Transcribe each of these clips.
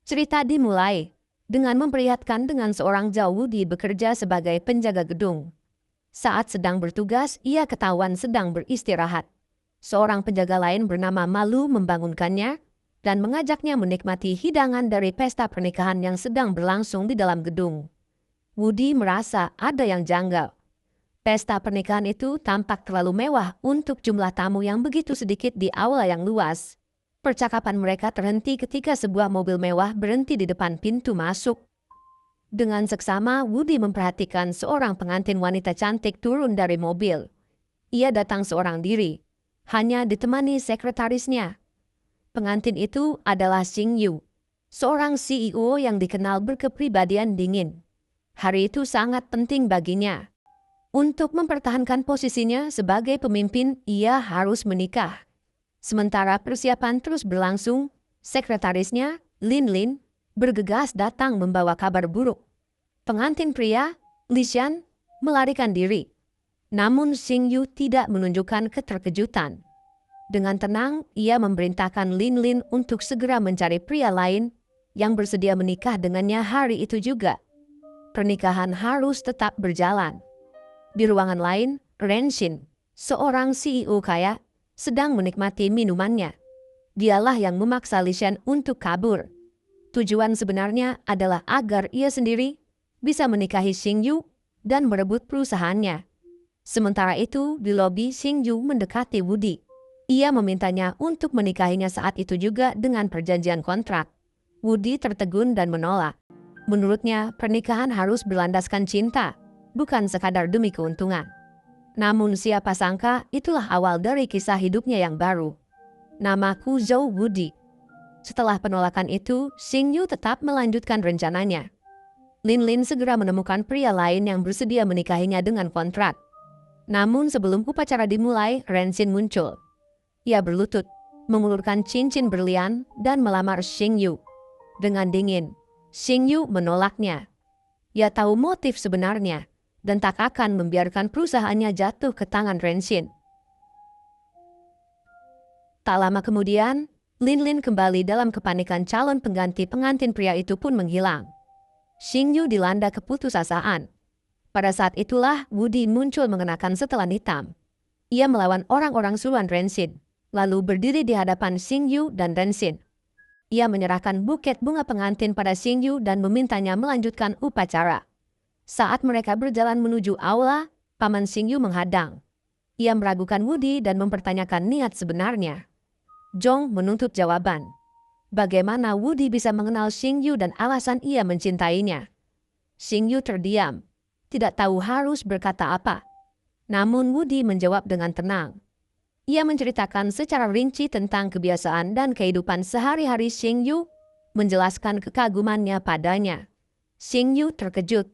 Cerita dimulai dengan memperlihatkan dengan seorang Wudi bekerja sebagai penjaga gedung. Saat sedang bertugas, ia ketahuan sedang beristirahat. Seorang penjaga lain bernama Malu membangunkannya dan mengajaknya menikmati hidangan dari pesta pernikahan yang sedang berlangsung di dalam gedung. Wudi merasa ada yang janggal. Pesta pernikahan itu tampak terlalu mewah untuk jumlah tamu yang begitu sedikit di aula yang luas. Percakapan mereka terhenti ketika sebuah mobil mewah berhenti di depan pintu masuk. Dengan seksama, Wudi memperhatikan seorang pengantin wanita cantik turun dari mobil. Ia datang seorang diri, hanya ditemani sekretarisnya. Pengantin itu adalah Xing Yu, seorang CEO yang dikenal berkepribadian dingin. Hari itu sangat penting baginya. Untuk mempertahankan posisinya sebagai pemimpin, ia harus menikah. Sementara persiapan terus berlangsung, sekretarisnya, Lin Lin, bergegas datang membawa kabar buruk. Pengantin pria, Li Xian, melarikan diri. Namun Xing Yu tidak menunjukkan keterkejutan. Dengan tenang, ia memerintahkan Lin Lin untuk segera mencari pria lain yang bersedia menikah dengannya hari itu juga. Pernikahan harus tetap berjalan. Di ruangan lain, Ren Xin, seorang CEO kaya, sedang menikmati minumannya. Dialah yang memaksa Li Xian untuk kabur. Tujuan sebenarnya adalah agar ia sendiri bisa menikahi Xing Yu dan merebut perusahaannya. Sementara itu, di lobi Xing Yu mendekati Wudi. Ia memintanya untuk menikahinya saat itu juga dengan perjanjian kontrak. Wudi tertegun dan menolak. Menurutnya, pernikahan harus berlandaskan cinta, bukan sekadar demi keuntungan. Namun siapa sangka itulah awal dari kisah hidupnya yang baru. Namaku Zhou Wudi. Setelah penolakan itu, Xing Yu tetap melanjutkan rencananya. Lin Lin segera menemukan pria lain yang bersedia menikahinya dengan kontrak. Namun sebelum upacara dimulai, Ren Xin muncul. Ia berlutut, mengulurkan cincin berlian dan melamar Xing Yu. Dengan dingin, Xing Yu menolaknya. Ia tahu motif sebenarnya dan tak akan membiarkan perusahaannya jatuh ke tangan Ren Xin. Tak lama kemudian, Lin Lin kembali dalam kepanikan. Calon pengganti pengantin pria itu pun menghilang. Xing Yu dilanda keputusasaan. Pada saat itulah Wudi muncul mengenakan setelan hitam. Ia melawan orang-orang suruhan Ren Xin, lalu berdiri di hadapan Xing Yu dan Ren Xin. Ia menyerahkan buket bunga pengantin pada Xing Yu dan memintanya melanjutkan upacara. Saat mereka berjalan menuju aula, paman Xing Yu menghadang. Ia meragukan Wudi dan mempertanyakan niat sebenarnya. Zhong menuntut jawaban. Bagaimana Wudi bisa mengenal Xing Yu dan alasan ia mencintainya? Xing Yu terdiam, tidak tahu harus berkata apa. Namun Wudi menjawab dengan tenang. Ia menceritakan secara rinci tentang kebiasaan dan kehidupan sehari-hari Xing Yu, menjelaskan kekagumannya padanya. Xing Yu terkejut.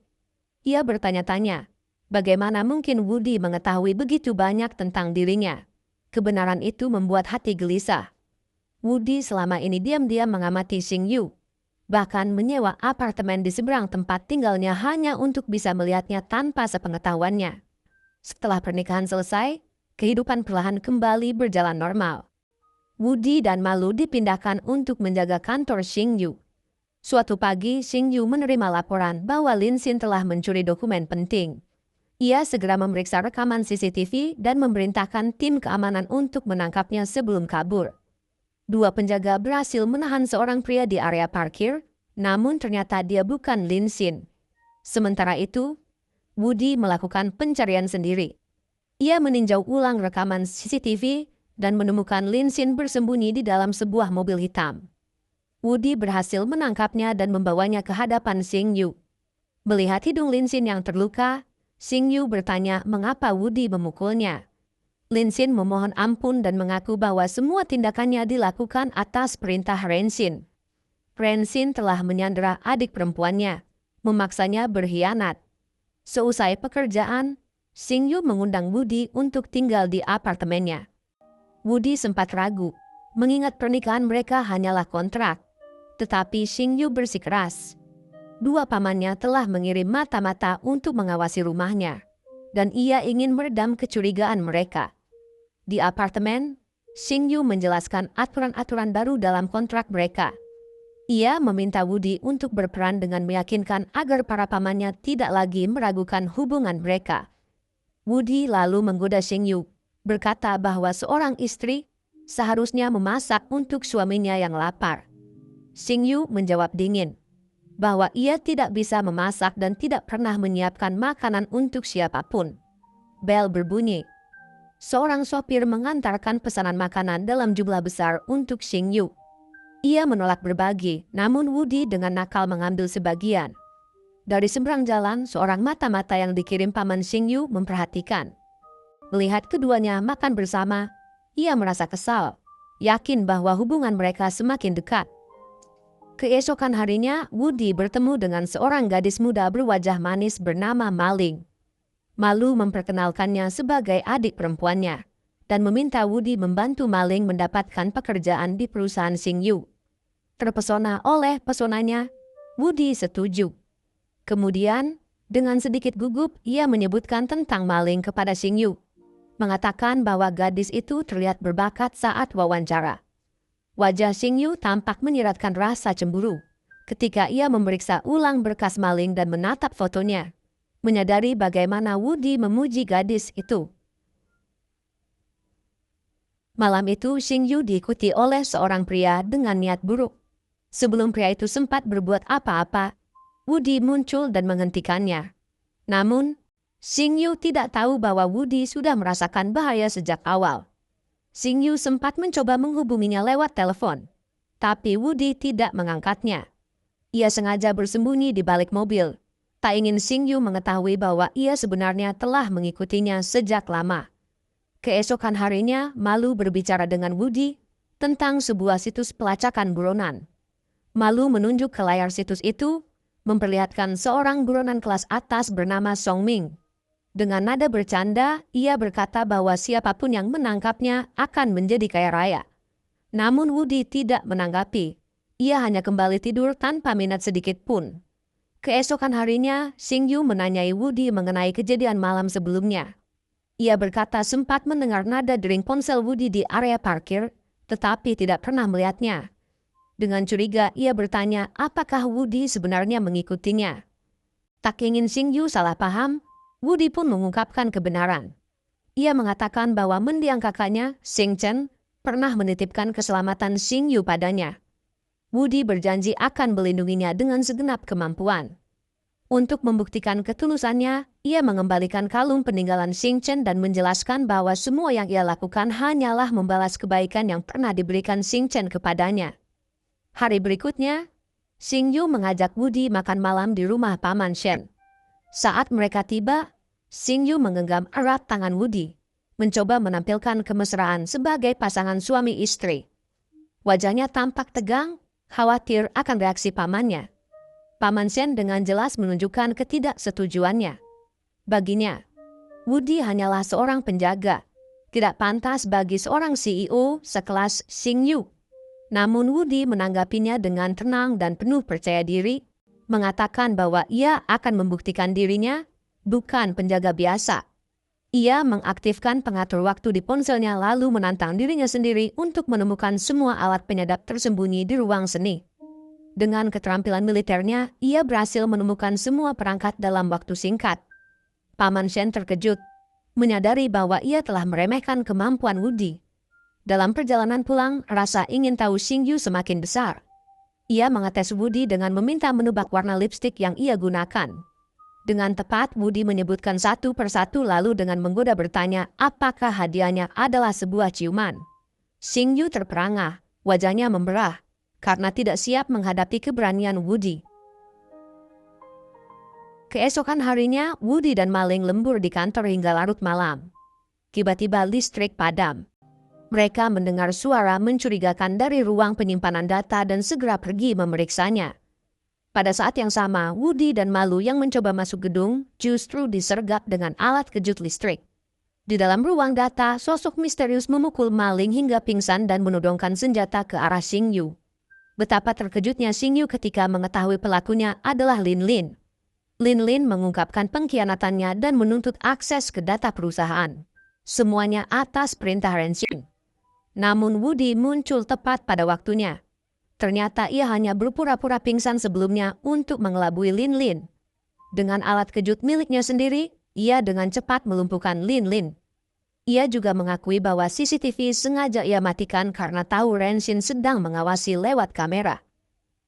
Ia bertanya-tanya, bagaimana mungkin Wudi mengetahui begitu banyak tentang dirinya? Kebenaran itu membuat hati gelisah. Wudi selama ini diam-diam mengamati Xing Yu, bahkan menyewa apartemen di seberang tempat tinggalnya hanya untuk bisa melihatnya tanpa sepengetahuannya. Setelah pernikahan selesai, kehidupan perlahan kembali berjalan normal. Wudi dan Malu dipindahkan untuk menjaga kantor Xing Yu. Suatu pagi, Xing Yu menerima laporan bahwa Lin Xin telah mencuri dokumen penting. Ia segera memeriksa rekaman CCTV dan memerintahkan tim keamanan untuk menangkapnya sebelum kabur. Dua penjaga berhasil menahan seorang pria di area parkir, namun ternyata dia bukan Lin Xin. Sementara itu, Wudi melakukan pencarian sendiri. Ia meninjau ulang rekaman CCTV dan menemukan Lin Xin bersembunyi di dalam sebuah mobil hitam. Wudi berhasil menangkapnya dan membawanya ke hadapan Xing Yu. Melihat hidung Lin Xin yang terluka, Xing Yu bertanya mengapa Wudi memukulnya. Lin Xin memohon ampun dan mengaku bahwa semua tindakannya dilakukan atas perintah Ren Xin. Ren Xin telah menyandera adik perempuannya, memaksanya berkhianat. Seusai pekerjaan, Xing Yu mengundang Wudi untuk tinggal di apartemennya. Wudi sempat ragu, mengingat pernikahan mereka hanyalah kontrak. Tetapi Xing Yu bersikeras. Dua pamannya telah mengirim mata-mata untuk mengawasi rumahnya, dan ia ingin meredam kecurigaan mereka. Di apartemen, Xing Yu menjelaskan aturan-aturan baru dalam kontrak mereka. Ia meminta Woody untuk berperan dengan meyakinkan agar para pamannya tidak lagi meragukan hubungan mereka. Woody lalu menggoda Xingyu, berkata bahwa seorang istri seharusnya memasak untuk suaminya yang lapar. Xingyu menjawab dingin bahwa ia tidak bisa memasak dan tidak pernah menyiapkan makanan untuk siapapun. Bel berbunyi. Seorang sopir mengantarkan pesanan makanan dalam jumlah besar untuk Xingyu. Ia menolak berbagi, namun Woody dengan nakal mengambil sebagian. Dari seberang jalan, seorang mata-mata yang dikirim paman Xingyu memperhatikan. Melihat keduanya makan bersama, ia merasa kesal, yakin bahwa hubungan mereka semakin dekat. Keesokan harinya, Woody bertemu dengan seorang gadis muda berwajah manis bernama Maling. Malu memperkenalkannya sebagai adik perempuannya dan meminta Woody membantu Maling mendapatkan pekerjaan di perusahaan Xingyu. Terpesona oleh pesonanya, Woody setuju. Kemudian, dengan sedikit gugup, ia menyebutkan tentang Maling kepada Xingyu, mengatakan bahwa gadis itu terlihat berbakat saat wawancara. Wajah Xingyu tampak menyiratkan rasa cemburu ketika ia memeriksa ulang berkas Maling dan menatap fotonya, menyadari bagaimana Woody memuji gadis itu. Malam itu Xingyu diikuti oleh seorang pria dengan niat buruk. Sebelum pria itu sempat berbuat apa-apa, Woody muncul dan menghentikannya. Namun, Xingyu tidak tahu bahwa Woody sudah merasakan bahaya sejak awal. Xingyu sempat mencoba menghubunginya lewat telepon, tapi Woody tidak mengangkatnya. Ia sengaja bersembunyi di balik mobil. Tak ingin Xingyu mengetahui bahwa ia sebenarnya telah mengikutinya sejak lama. Keesokan harinya, Malu berbicara dengan Woody tentang sebuah situs pelacakan buronan. Malu menunjuk ke layar situs itu, memperlihatkan seorang buronan kelas atas bernama Song Ming. Dengan nada bercanda, ia berkata bahwa siapapun yang menangkapnya akan menjadi kaya raya. Namun Woody tidak menanggapi. Ia hanya kembali tidur tanpa minat sedikit pun. Keesokan harinya, Xingyu menanyai Woody mengenai kejadian malam sebelumnya. Ia berkata sempat mendengar nada dering ponsel Woody di area parkir, tetapi tidak pernah melihatnya. Dengan curiga, ia bertanya apakah Woody sebenarnya mengikutinya. Tak ingin Xingyu salah paham, Woody pun mengungkapkan kebenaran. Ia mengatakan bahwa mendiang kakaknya, Xing Chen, pernah menitipkan keselamatan Xingyu padanya. Woody berjanji akan melindunginya dengan segenap kemampuan. Untuk membuktikan ketulusannya, ia mengembalikan kalung peninggalan Xing Chen dan menjelaskan bahwa semua yang ia lakukan hanyalah membalas kebaikan yang pernah diberikan Xing Chen kepadanya. Hari berikutnya, Xingyu mengajak Woody makan malam di rumah Paman Shen. Saat mereka tiba, Xingyu menggenggam erat tangan Woody, mencoba menampilkan kemesraan sebagai pasangan suami istri. Wajahnya tampak tegang, khawatir akan reaksi pamannya. Paman Shen dengan jelas menunjukkan ketidaksetujuannya. Baginya, Woody hanyalah seorang penjaga, tidak pantas bagi seorang CEO sekelas Xingyu. Namun Woody menanggapinya dengan tenang dan penuh percaya diri, mengatakan bahwa ia akan membuktikan dirinya bukan penjaga biasa. Ia mengaktifkan pengatur waktu di ponselnya lalu menantang dirinya sendiri untuk menemukan semua alat penyadap tersembunyi di ruang seni. Dengan keterampilan militernya, ia berhasil menemukan semua perangkat dalam waktu singkat. Paman Shen terkejut, menyadari bahwa ia telah meremehkan kemampuan Woody. Dalam perjalanan pulang, rasa ingin tahu Xingyu semakin besar. Ia mengetes Woody dengan meminta menebak warna lipstik yang ia gunakan. Dengan tepat, Woody menyebutkan satu persatu lalu dengan menggoda bertanya apakah hadiahnya adalah sebuah ciuman. Xingyu terperangah, wajahnya memberah, karena tidak siap menghadapi keberanian Woody. Keesokan harinya, Woody dan Maling lembur di kantor hingga larut malam. Tiba-tiba listrik padam. Mereka mendengar suara mencurigakan dari ruang penyimpanan data dan segera pergi memeriksanya. Pada saat yang sama, Woody dan Malu yang mencoba masuk gedung justru disergap dengan alat kejut listrik. Di dalam ruang data, sosok misterius memukul Maling hingga pingsan dan menodongkan senjata ke arah Xingyu. Betapa terkejutnya Xingyu ketika mengetahui pelakunya adalah Lin Lin. Lin Lin mengungkapkan pengkhianatannya dan menuntut akses ke data perusahaan. Semuanya atas perintah Ren Xing. Namun Woody muncul tepat pada waktunya. Ternyata ia hanya berpura-pura pingsan sebelumnya untuk mengelabui Lin Lin. Dengan alat kejut miliknya sendiri, ia dengan cepat melumpuhkan Lin Lin. Ia juga mengakui bahwa CCTV sengaja ia matikan karena tahu Renshin sedang mengawasi lewat kamera.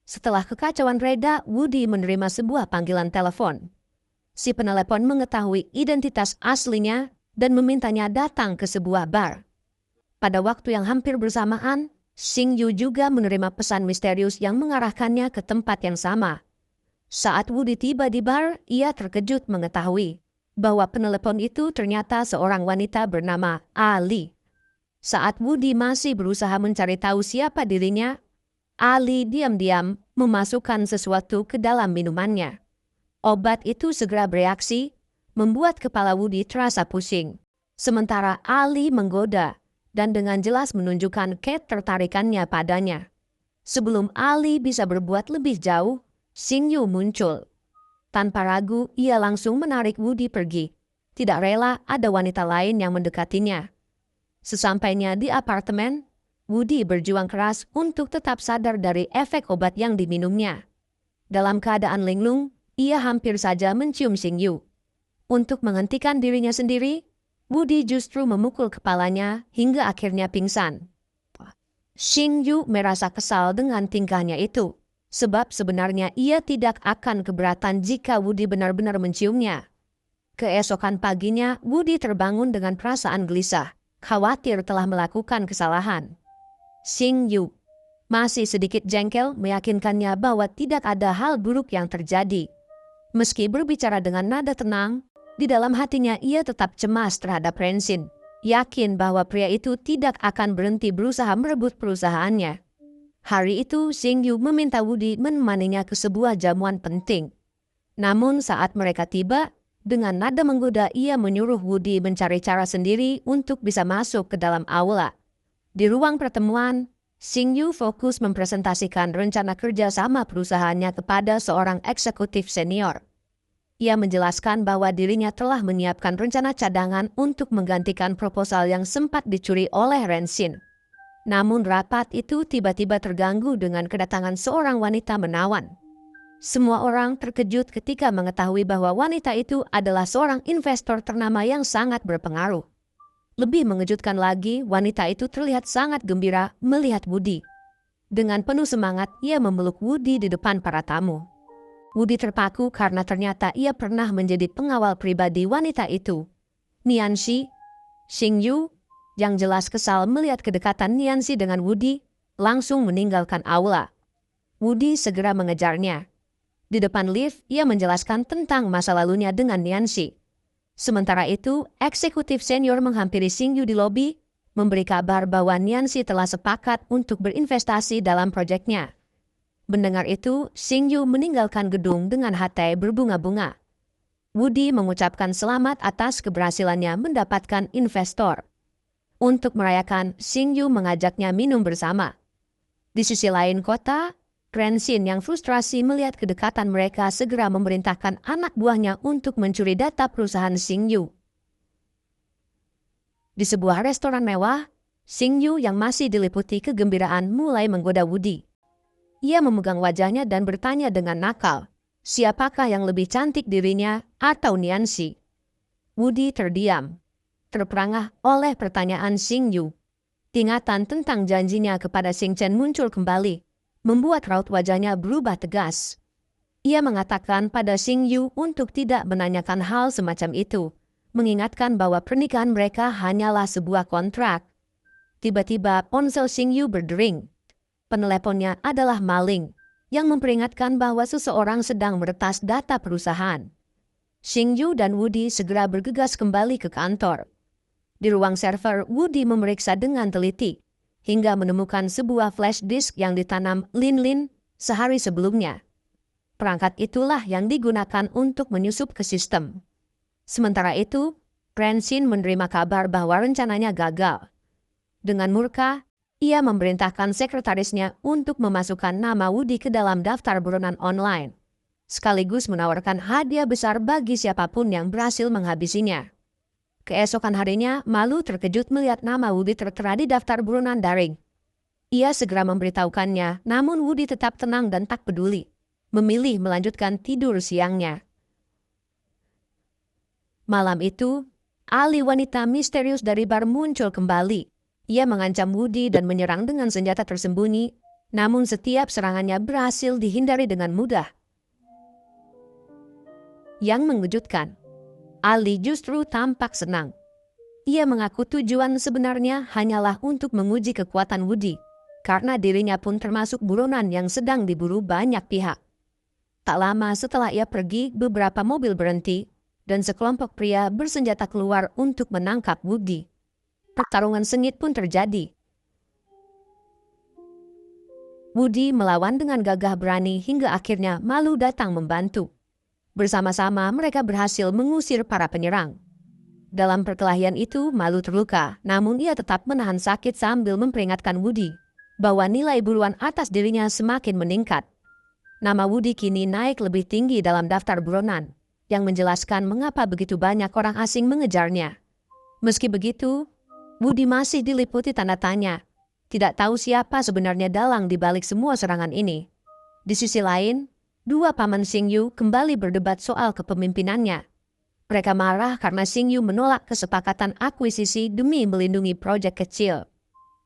Setelah kekacauan reda, Woody menerima sebuah panggilan telepon. Si penelepon mengetahui identitas aslinya dan memintanya datang ke sebuah bar. Pada waktu yang hampir bersamaan, Xing Yu juga menerima pesan misterius yang mengarahkannya ke tempat yang sama. Saat Woody tiba di bar, ia terkejut mengetahui bahwa penelepon itu ternyata seorang wanita bernama Ali. Saat Woody masih berusaha mencari tahu siapa dirinya, Ali diam-diam memasukkan sesuatu ke dalam minumannya. Obat itu segera bereaksi, membuat kepala Woody terasa pusing. Sementara Ali menggoda dan dengan jelas menunjukkan ketertarikannya padanya. Sebelum Ali bisa berbuat lebih jauh, Xing Yu muncul. Tanpa ragu, ia langsung menarik Woody pergi. Tidak rela ada wanita lain yang mendekatinya. Sesampainya di apartemen, Woody berjuang keras untuk tetap sadar dari efek obat yang diminumnya. Dalam keadaan linglung, ia hampir saja mencium Xing Yu. Untuk menghentikan dirinya sendiri, Woody justru memukul kepalanya hingga akhirnya pingsan. Xing Yu merasa kesal dengan tingkahnya itu, sebab sebenarnya ia tidak akan keberatan jika Woody benar-benar menciumnya. Keesokan paginya, Woody terbangun dengan perasaan gelisah, khawatir telah melakukan kesalahan. Xing Yu masih sedikit jengkel meyakinkannya bahwa tidak ada hal buruk yang terjadi. Meski berbicara dengan nada tenang, di dalam hatinya ia tetap cemas terhadap Renshin, yakin bahwa pria itu tidak akan berhenti berusaha merebut perusahaannya. Hari itu, Xing Yu meminta Woody menemaninya ke sebuah jamuan penting. Namun saat mereka tiba, dengan nada menggoda ia menyuruh Woody mencari cara sendiri untuk bisa masuk ke dalam aula. Di ruang pertemuan, Xing Yu fokus mempresentasikan rencana kerja sama perusahaannya kepada seorang eksekutif senior. Ia menjelaskan bahwa dirinya telah menyiapkan rencana cadangan untuk menggantikan proposal yang sempat dicuri oleh Renshin. Namun rapat itu tiba-tiba terganggu dengan kedatangan seorang wanita menawan. Semua orang terkejut ketika mengetahui bahwa wanita itu adalah seorang investor ternama yang sangat berpengaruh. Lebih mengejutkan lagi, wanita itu terlihat sangat gembira melihat Woody. Dengan penuh semangat, ia memeluk Woody di depan para tamu. Woody terpaku karena ternyata ia pernah menjadi pengawal pribadi wanita itu. Nianxi, Xing Yu, yang jelas kesal melihat kedekatan Nianxi dengan Woody, langsung meninggalkan aula. Woody segera mengejarnya. Di depan lift, ia menjelaskan tentang masa lalunya dengan Nianxi. Sementara itu, eksekutif senior menghampiri Xing Yu di lobi, memberi kabar bahwa Nianxi telah sepakat untuk berinvestasi dalam proyeknya. Mendengar itu, Xing Yu meninggalkan gedung dengan hati berbunga-bunga. Woody mengucapkan selamat atas keberhasilannya mendapatkan investor. Untuk merayakan, Xing Yu mengajaknya minum bersama. Di sisi lain kota, Renshin yang frustrasi melihat kedekatan mereka segera memerintahkan anak buahnya untuk mencuri data perusahaan Xing Yu. Di sebuah restoran mewah, Xing Yu yang masih diliputi kegembiraan mulai menggoda Woody. Ia memegang wajahnya dan bertanya dengan nakal, siapakah yang lebih cantik dirinya atau Nianxi? Woody terdiam, terperangah oleh pertanyaan Xing Yu. Ingatan tentang janjinya kepada Xing Chen muncul kembali, membuat raut wajahnya berubah tegas. Ia mengatakan pada Xing Yu untuk tidak menanyakan hal semacam itu, mengingatkan bahwa pernikahan mereka hanyalah sebuah kontrak. Tiba-tiba ponsel Xing Yu berdering. Peneleponnya adalah maling, yang memperingatkan bahwa seseorang sedang meretas data perusahaan. Xing Yu dan Woody segera bergegas kembali ke kantor. Di ruang server, Woody memeriksa dengan teliti, hingga menemukan sebuah flash disk yang ditanam Lin Lin sehari sebelumnya. Perangkat itulah yang digunakan untuk menyusup ke sistem. Sementara itu, Renshin menerima kabar bahwa rencananya gagal. Dengan murka, ia memerintahkan sekretarisnya untuk memasukkan nama Woody ke dalam daftar buronan online, sekaligus menawarkan hadiah besar bagi siapapun yang berhasil menghabisinya. Keesokan harinya, Malu terkejut melihat nama Woody tertera di daftar buronan daring. Ia segera memberitahukannya, namun Woody tetap tenang dan tak peduli, memilih melanjutkan tidur siangnya. Malam itu, ahli wanita misterius dari bar muncul kembali. Ia mengancam Woody dan menyerang dengan senjata tersembunyi, namun setiap serangannya berhasil dihindari dengan mudah. Yang mengejutkan, Ali justru tampak senang. Ia mengaku tujuan sebenarnya hanyalah untuk menguji kekuatan Woody, karena dirinya pun termasuk buronan yang sedang diburu banyak pihak. Tak lama setelah ia pergi, beberapa mobil berhenti, dan sekelompok pria bersenjata keluar untuk menangkap Woody. Pertarungan sengit pun terjadi. Woody melawan dengan gagah berani hingga akhirnya Malu datang membantu. Bersama-sama mereka berhasil mengusir para penyerang. Dalam perkelahian itu, Malu terluka, namun ia tetap menahan sakit sambil memperingatkan Woody bahwa nilai buruan atas dirinya semakin meningkat. Nama Woody kini naik lebih tinggi dalam daftar buronan, yang menjelaskan mengapa begitu banyak orang asing mengejarnya. Meski begitu, Woody masih diliputi tanda tanya. Tidak tahu siapa sebenarnya dalang di balik semua serangan ini. Di sisi lain, dua paman Xingyu kembali berdebat soal kepemimpinannya. Mereka marah karena Xingyu menolak kesepakatan akuisisi demi melindungi proyek kecil.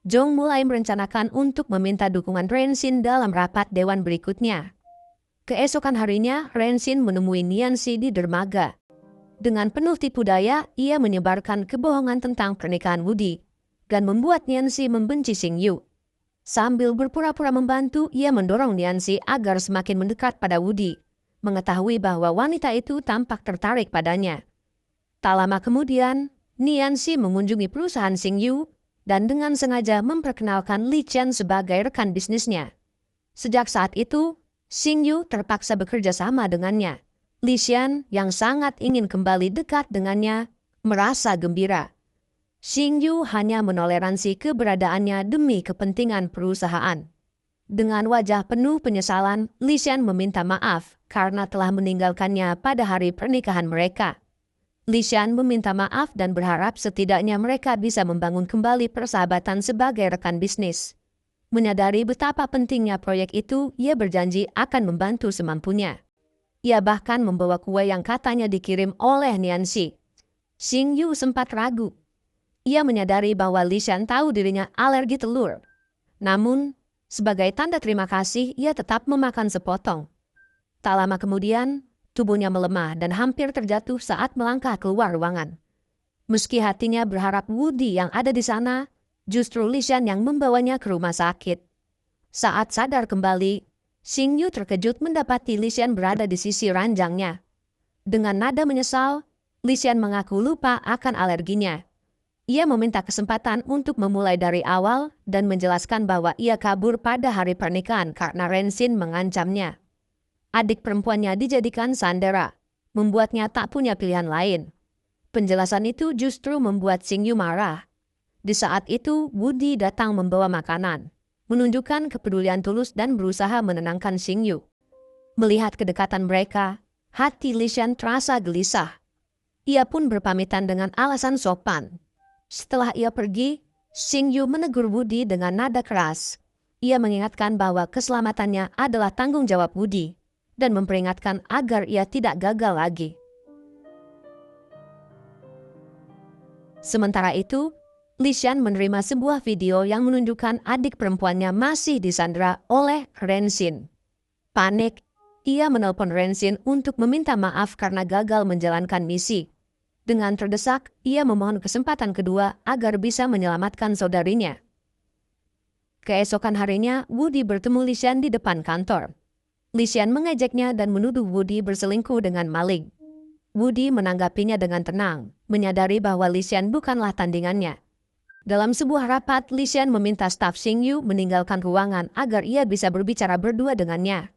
Zhong mulai merencanakan untuk meminta dukungan Rensin dalam rapat dewan berikutnya. Keesokan harinya, Rensin menemui Nianxi di dermaga. Dengan penuh tipu daya, ia menyebarkan kebohongan tentang pernikahan Woody dan membuat Nianxi membenci Xingyu. Sambil berpura-pura membantu, ia mendorong Nianxi agar semakin mendekat pada Woody, mengetahui bahwa wanita itu tampak tertarik padanya. Tak lama kemudian, Nianxi mengunjungi perusahaan Xingyu dan dengan sengaja memperkenalkan Li Chen sebagai rekan bisnisnya. Sejak saat itu, Xingyu terpaksa bekerja sama dengannya. Li Chen yang sangat ingin kembali dekat dengannya merasa gembira. Xingyu hanya menoleransi keberadaannya demi kepentingan perusahaan. Dengan wajah penuh penyesalan, Li Chen meminta maaf karena telah meninggalkannya pada hari pernikahan mereka. Li Chen meminta maaf dan berharap setidaknya mereka bisa membangun kembali persahabatan sebagai rekan bisnis. Menyadari betapa pentingnya proyek itu, ia berjanji akan membantu semampunya. Ia bahkan membawa kue yang katanya dikirim oleh Nianxi. Xingyu sempat ragu. Ia menyadari bahwa Li Chen tahu dirinya alergi telur. Namun, sebagai tanda terima kasih, ia tetap memakan sepotong. Tak lama kemudian, tubuhnya melemah dan hampir terjatuh saat melangkah keluar ruangan. Meski hatinya berharap Woody yang ada di sana, justru Li Chen yang membawanya ke rumah sakit. Saat sadar kembali, Xingyu terkejut mendapati Li Chen berada di sisi ranjangnya. Dengan nada menyesal, Li Chen mengaku lupa akan alerginya. Ia meminta kesempatan untuk memulai dari awal dan menjelaskan bahwa ia kabur pada hari pernikahan karena Rensin mengancamnya. Adik perempuannya dijadikan sandera, membuatnya tak punya pilihan lain. Penjelasan itu justru membuat Xingyu marah. Di saat itu, Woody datang membawa makanan, menunjukkan kepedulian tulus dan berusaha menenangkan Xingyu. Melihat kedekatan mereka, hati Li Chen terasa gelisah. Ia pun berpamitan dengan alasan sopan. Setelah ia pergi, Xingyu menegur Woody dengan nada keras. Ia mengingatkan bahwa keselamatannya adalah tanggung jawab Woody dan memperingatkan agar ia tidak gagal lagi. Sementara itu, Li Chen menerima sebuah video yang menunjukkan adik perempuannya masih disandera oleh Rensin. Panik, ia menelpon Rensin untuk meminta maaf karena gagal menjalankan misi. Dengan terdesak, ia memohon kesempatan kedua agar bisa menyelamatkan saudarinya. Keesokan harinya, Woody bertemu Li Chen di depan kantor. Li Chen mengejeknya dan menuduh Woody berselingkuh dengan maling. Woody menanggapinya dengan tenang, menyadari bahwa Li Chen bukanlah tandingannya. Dalam sebuah rapat, Li Chen meminta staf Xingyu meninggalkan ruangan agar ia bisa berbicara berdua dengannya.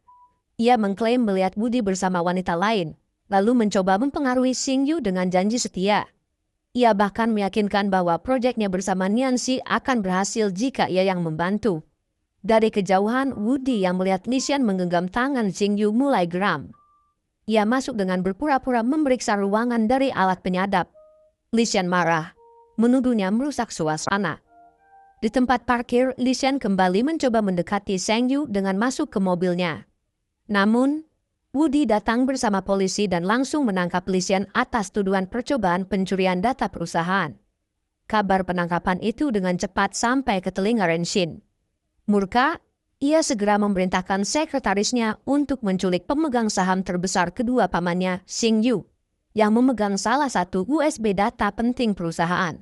Ia mengklaim melihat Woody bersama wanita lain, lalu mencoba mempengaruhi Xingyu dengan janji setia. Ia bahkan meyakinkan bahwa proyeknya bersama Nianxi akan berhasil jika ia yang membantu. Dari kejauhan, Woody yang melihat Li Chen menggenggam tangan Xingyu mulai geram. Ia masuk dengan berpura-pura memeriksa ruangan dari alat penyadap. Li Chen marah, menuduhnya merusak suasana. Di tempat parkir, Li Shen kembali mencoba mendekati Sheng Yu dengan masuk ke mobilnya. Namun, Woody datang bersama polisi dan langsung menangkap Li Shen atas tuduhan percobaan pencurian data perusahaan. Kabar penangkapan itu dengan cepat sampai ke telinga Ren Xin. Murka, ia segera memerintahkan sekretarisnya untuk menculik pemegang saham terbesar kedua pamannya, Xing Yu, yang memegang salah satu USB data penting perusahaan.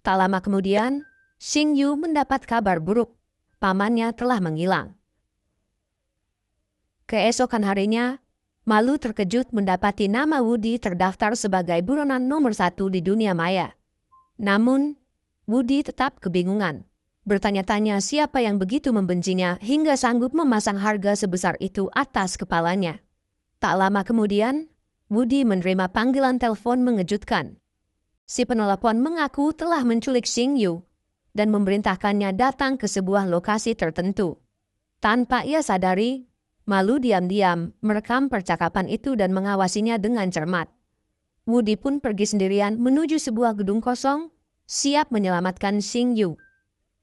Tak lama kemudian, Xing Yu mendapat kabar buruk. Pamannya telah menghilang. Keesokan harinya, Malu terkejut mendapati nama Woody terdaftar sebagai buronan nomor 1 di dunia maya. Namun, Woody tetap kebingungan. Bertanya-tanya siapa yang begitu membencinya hingga sanggup memasang harga sebesar itu atas kepalanya. Tak lama kemudian, Woody menerima panggilan telepon mengejutkan. Si penelpon mengaku telah menculik Xing Yu dan memerintahkannya datang ke sebuah lokasi tertentu. Tanpa ia sadari, Malu diam-diam merekam percakapan itu dan mengawasinya dengan cermat. Woody pun pergi sendirian menuju sebuah gedung kosong, siap menyelamatkan Xing Yu.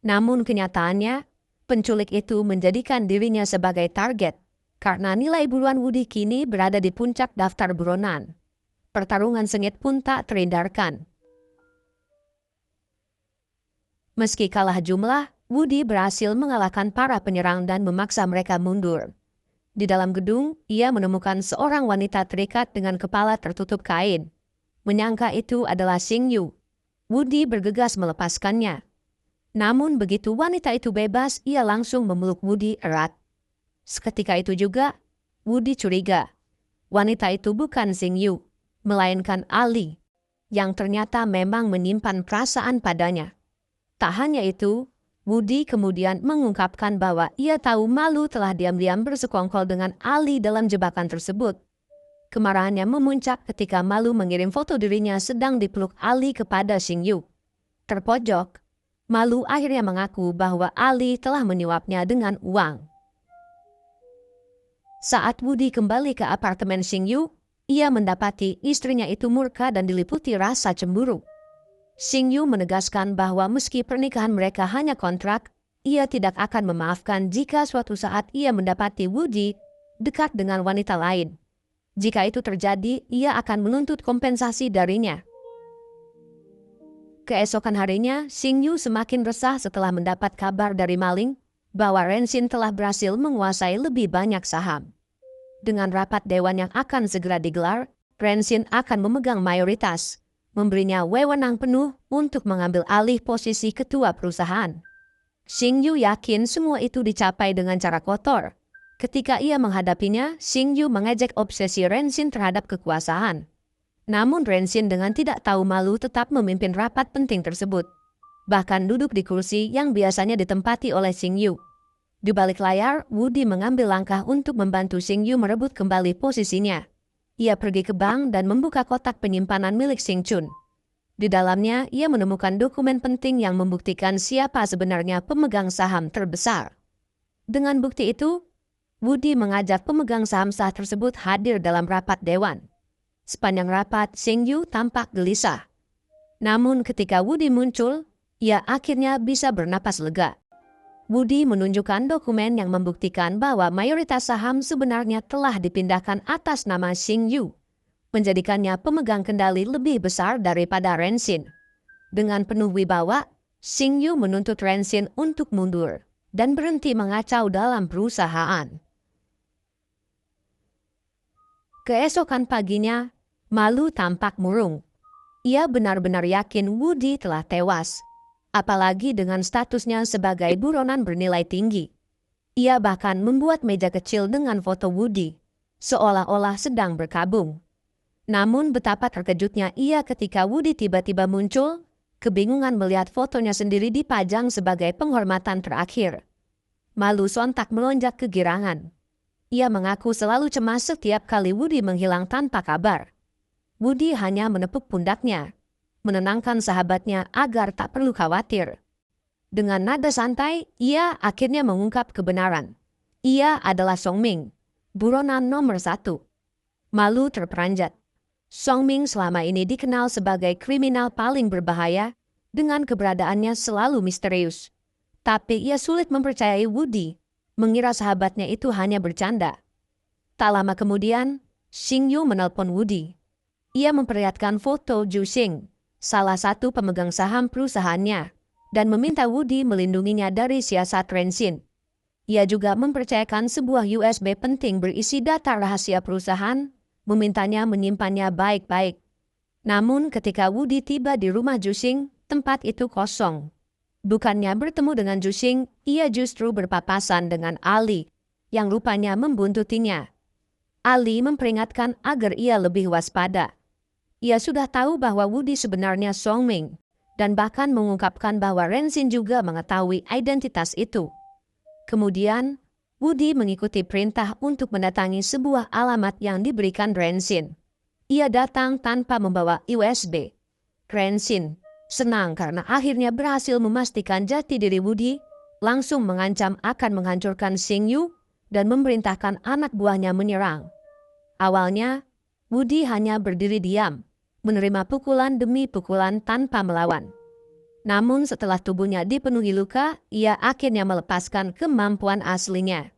Namun kenyataannya, penculik itu menjadikan dirinya sebagai target, karena nilai buruan Woody kini berada di puncak daftar buronan. Pertarungan sengit pun tak terhindarkan. Meski kalah jumlah, Woody berhasil mengalahkan para penyerang dan memaksa mereka mundur. Di dalam gedung, ia menemukan seorang wanita terikat dengan kepala tertutup kain. Menyangka itu adalah Xing Yu. Woody bergegas melepaskannya. Namun begitu wanita itu bebas, ia langsung memeluk Woody erat. Seketika itu juga, Woody curiga. Wanita itu bukan Xing Yu, melainkan Ali, yang ternyata memang menyimpan perasaan padanya. Tak hanya itu, Woody kemudian mengungkapkan bahwa ia tahu Malu telah diam-diam bersekongkol dengan Ali dalam jebakan tersebut. Kemarahannya memuncak ketika Malu mengirim foto dirinya sedang dipeluk Ali kepada Xing Yu. Terpojok, Malu akhirnya mengaku bahwa Ali telah menyuapnya dengan uang. Saat Woody kembali ke apartemen Xing Yu, ia mendapati istrinya itu murka dan diliputi rasa cemburu. Xing Yu menegaskan bahwa meski pernikahan mereka hanya kontrak, ia tidak akan memaafkan jika suatu saat ia mendapati Woody dekat dengan wanita lain. Jika itu terjadi, ia akan menuntut kompensasi darinya. Keesokan harinya, Xing Yu semakin resah setelah mendapat kabar dari maling bahwa Ren Xin telah berhasil menguasai lebih banyak saham. Dengan rapat dewan yang akan segera digelar, Ren Xin akan memegang mayoritas, memberinya wewenang penuh untuk mengambil alih posisi ketua perusahaan. Xing Yu yakin semua itu dicapai dengan cara kotor. Ketika ia menghadapinya, Xing Yu mengejek obsesi Ren Xin terhadap kekuasaan. Namun Ren Xin dengan tidak tahu malu tetap memimpin rapat penting tersebut. Bahkan duduk di kursi yang biasanya ditempati oleh Xing Yu. Di balik layar, Woody mengambil langkah untuk membantu Xing Yu merebut kembali posisinya. Ia pergi ke bank dan membuka kotak penyimpanan milik Xing Chun. Di dalamnya, ia menemukan dokumen penting yang membuktikan siapa sebenarnya pemegang saham terbesar. Dengan bukti itu, Woody mengajak pemegang saham sah tersebut hadir dalam rapat dewan. Sepanjang rapat, Xing Yu tampak gelisah. Namun ketika Woody muncul, ia akhirnya bisa bernapas lega. Woody menunjukkan dokumen yang membuktikan bahwa mayoritas saham sebenarnya telah dipindahkan atas nama Xing Yu, menjadikannya pemegang kendali lebih besar daripada Ren Xin. Dengan penuh wibawa, Xing Yu menuntut Ren Xin untuk mundur dan berhenti mengacau dalam perusahaan. Keesokan paginya, Malu tampak murung. Ia benar-benar yakin Woody telah tewas. Apalagi dengan statusnya sebagai buronan bernilai tinggi. Ia bahkan membuat meja kecil dengan foto Woody, seolah-olah sedang berkabung. Namun betapa terkejutnya ia ketika Woody tiba-tiba muncul, kebingungan melihat fotonya sendiri dipajang sebagai penghormatan terakhir. Malu sontak melonjak kegirangan. Ia mengaku selalu cemas setiap kali Woody menghilang tanpa kabar. Woody hanya menepuk pundaknya, menenangkan sahabatnya agar tak perlu khawatir. Dengan nada santai, ia akhirnya mengungkap kebenaran. Ia adalah Song Ming, buronan nomor 1. Malu terperanjat. Song Ming selama ini dikenal sebagai kriminal paling berbahaya, dengan keberadaannya selalu misterius. Tapi ia sulit mempercayai Woody, mengira sahabatnya itu hanya bercanda. Tak lama kemudian, Xing Yu menelpon Woody. Ia memperlihatkan foto Zhu Xing, salah satu pemegang saham perusahaannya, dan meminta Woody melindunginya dari siasat Rensin. Ia juga mempercayakan sebuah USB penting berisi data rahasia perusahaan, memintanya menyimpannya baik-baik. Namun ketika Woody tiba di rumah Zhu Xing, tempat itu kosong. Bukannya bertemu dengan Zhu Xing, ia justru berpapasan dengan Ali, yang rupanya membuntutinya. Ali memperingatkan agar ia lebih waspada. Ia sudah tahu bahwa Woody sebenarnya Song Ming, dan bahkan mengungkapkan bahwa Rensin juga mengetahui identitas itu. Kemudian, Woody mengikuti perintah untuk mendatangi sebuah alamat yang diberikan Rensin. Ia datang tanpa membawa USB. Rensin senang karena akhirnya berhasil memastikan jati diri Woody, langsung mengancam akan menghancurkan Xing Yu dan memerintahkan anak buahnya menyerang. Awalnya, Woody hanya berdiri diam, menerima pukulan demi pukulan tanpa melawan. Namun setelah tubuhnya dipenuhi luka, ia akhirnya melepaskan kemampuan aslinya.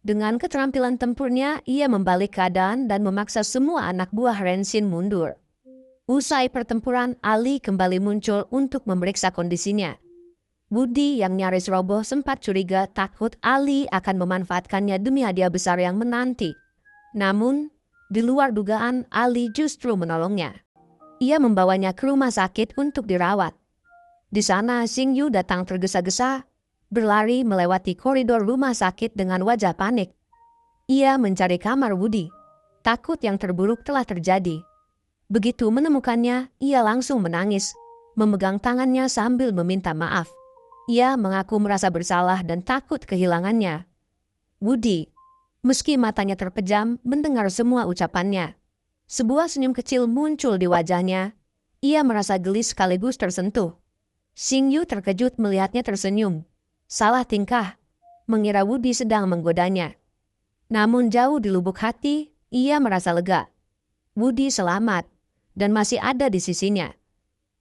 Dengan keterampilan tempurnya, ia membalik keadaan dan memaksa semua anak buah Rensin mundur. Usai pertempuran, Ali kembali muncul untuk memeriksa kondisinya. Woody yang nyaris roboh sempat curiga takut Ali akan memanfaatkannya demi hadiah besar yang menanti. Namun, di luar dugaan, Ali justru menolongnya. Ia membawanya ke rumah sakit untuk dirawat. Di sana, Xing Yu datang tergesa-gesa, berlari melewati koridor rumah sakit dengan wajah panik. Ia mencari kamar Woody. Takut yang terburuk telah terjadi. Begitu menemukannya, ia langsung menangis, memegang tangannya sambil meminta maaf. Ia mengaku merasa bersalah dan takut kehilangannya. Woody, meski matanya terpejam, mendengar semua ucapannya. Sebuah senyum kecil muncul di wajahnya. Ia merasa geli sekaligus tersentuh. Xing Yu terkejut melihatnya tersenyum. Salah tingkah, mengira Woody sedang menggodanya. Namun jauh di lubuk hati, ia merasa lega. Woody selamat dan masih ada di sisinya.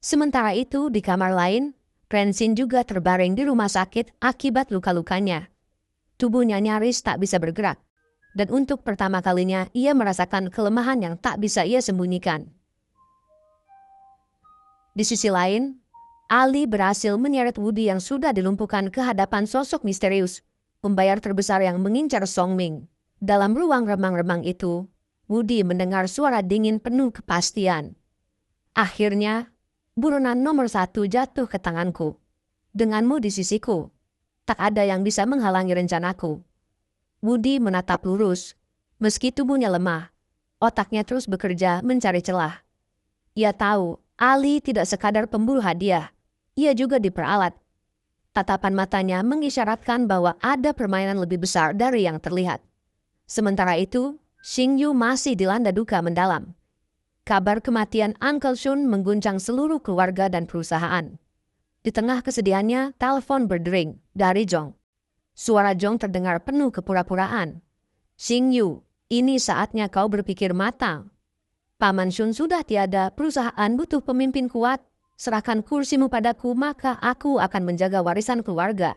Sementara itu di kamar lain, Rensin juga terbaring di rumah sakit akibat luka-lukanya. Tubuhnya nyaris tak bisa bergerak, dan untuk pertama kalinya ia merasakan kelemahan yang tak bisa ia sembunyikan. Di sisi lain, Ali berhasil menyeret Woody yang sudah dilumpuhkan ke hadapan sosok misterius, pembayar terbesar yang mengincar Song Ming. Dalam ruang remang-remang itu, Woody mendengar suara dingin penuh kepastian. Akhirnya, buronan nomor 1 jatuh ke tanganku. Denganmu di sisiku, tak ada yang bisa menghalangi rencanaku. Woody menatap lurus. Meski tubuhnya lemah, otaknya terus bekerja mencari celah. Ia tahu, Ali tidak sekadar pemburu hadiah. Ia juga diperalat. Tatapan matanya mengisyaratkan bahwa ada permainan lebih besar dari yang terlihat. Sementara itu, Xing Yu masih dilanda duka mendalam. Kabar kematian Uncle Shun mengguncang seluruh keluarga dan perusahaan. Di tengah kesedihannya, telepon berdering dari Zhong. Suara Zhong terdengar penuh kepura-puraan. Xing Yu, ini saatnya kau berpikir matang. Paman Shun sudah tiada, perusahaan butuh pemimpin kuat. Serahkan kursimu padaku, maka aku akan menjaga warisan keluarga.